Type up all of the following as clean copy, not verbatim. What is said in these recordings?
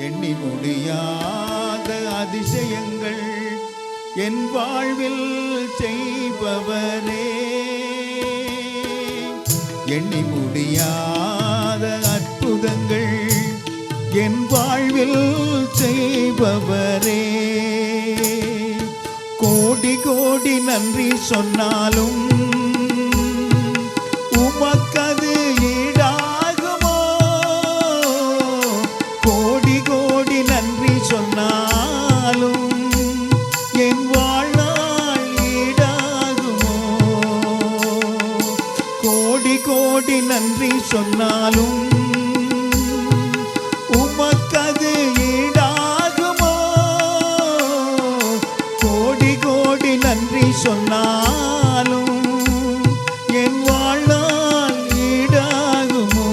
எண்ணி முடியாத அதிசயங்கள் என் வாழ்வில் செய்பவரே, எண்ணி முடியாத அற்புதங்கள் என் வாழ்வில் செய்பவரே, கோடி கோடி நன்றி சொன்னாலும் உமக்கது ஈடாகுமோ, கோடி கோடி நன்றி சொன்னாலும் என் வாழ்நாள் ஈடாகுமோ, கோடி கோடி நன்றி சொன்னாலும் உமக்கது ஈடாகுமோ, கோடி கோடி நன்றி சொன்னாலும் என் வாழ்நாள் ஈடாகுமோ.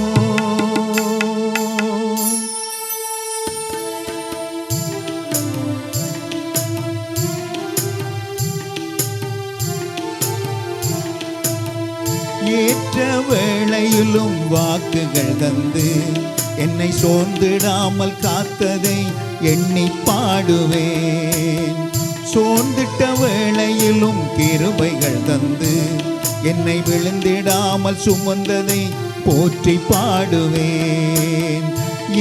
ஏற்ற வேளையிலும் வாக்குகள் தந்து என்னை சோர்ந்திடாமல் காத்ததை எண்ணி பாடுவேன், சோர்ந்திட்ட வேளையிலும் கிருபைகள் தந்து என்னை விழுந்திடாமல் சுமந்ததை போற்றி பாடுவேன்,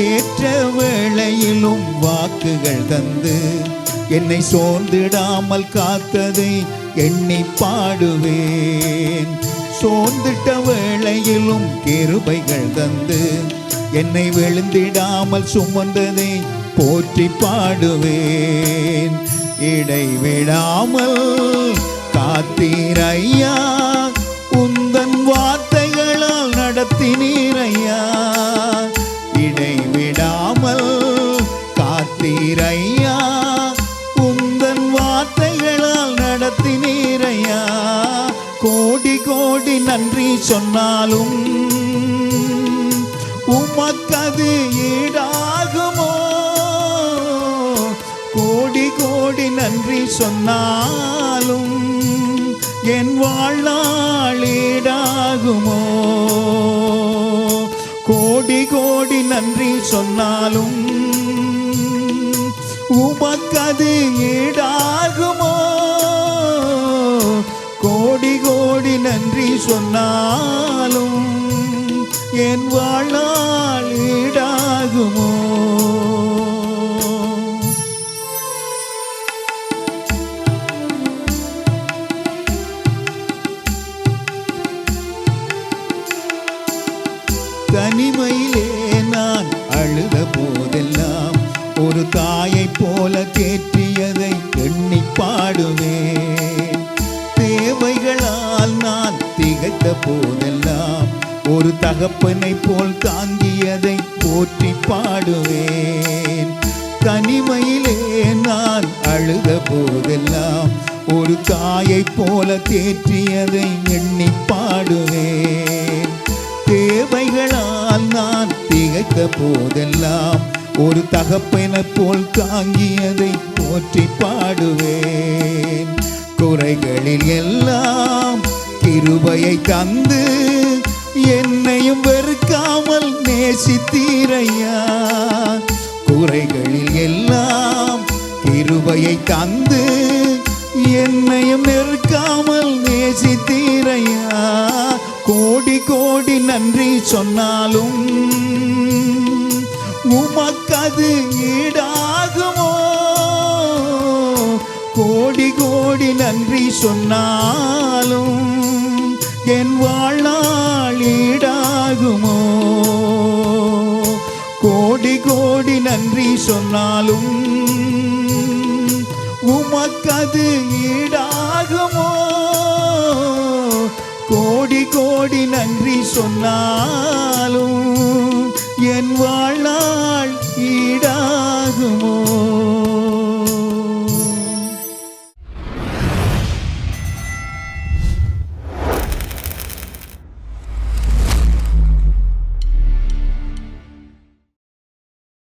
ஏற்ற வேளையிலும் வாக்குகள் தந்து என்னை சோர்ந்திடாமல் காத்ததை எண்ணி பாடுவேன், சோர்ந்திட்ட வேளையிலும் கிருபைகள் தந்து என்னை விழுந்திடாமல் சுமந்ததை போற்றி பாடுவேன், இடைவிடாமல் காத்தீரையா, உந்தன் வார்த்தைகளால் நடத்தினீரையா, இடைவிடாமல் காத்தீரையா, உந்தன் வார்த்தைகளால் நடத்தினீரையா, கோடி கோடி நன்றி சொன்னாலும் உமக்கது ஈடாகுமோ, கோடி கோடி நன்றி சொன்னாலும் என் வாழ்நாள் ஈடாகுமோ, கோடி கோடி நன்றி சொன்னாலும் உமக்கது ஈடாகுமோ, கோடி கோடி நன்றி சொன்னாலும் என் வாழ்நாள் ஈடாகுமோ. தனிமையிலே நான் அழுத போதெல்லாம் ஒரு தாயை போல தேற்றியதை எண்ணி பாடுவேன், தேவைகளால் நான் திகைத்த போதெல்லாம் ஒரு தகப்பனை போல் தாங்கியதை போற்றி பாடுவேன், தனிமையிலே நான் அழுத போதெல்லாம் ஒரு தாயை போல தேற்றியதை எண்ணி பாடுவேன், தேவைகளால் நான் திகைத்த போதெல்லாம் ஒரு தகப்பனை போல் தாங்கியதை போற்றி பாடுவேன், குறைகளில் எல்லாம் கிருபையை தந்து என்னையும் வெறுக்காமல் நேசித்தீரையா, குறைகளில் எல்லாம் கிருபையை தந்து என்னையும் வெறுக்காமல் நேசித்தீரையா, கோடி கோடி நன்றி சொன்னாலும் உமக்கது ஈடாகுமோ, கோடி கோடி நன்றி சொன்னாலும் என் வாழ்நாள் ஈடாகுமோ, கோடி கோடி நன்றி சொன்னாலும் உமக்கது ஈடாகுமோ, கோடி கோடி நன்றி சொன்னால்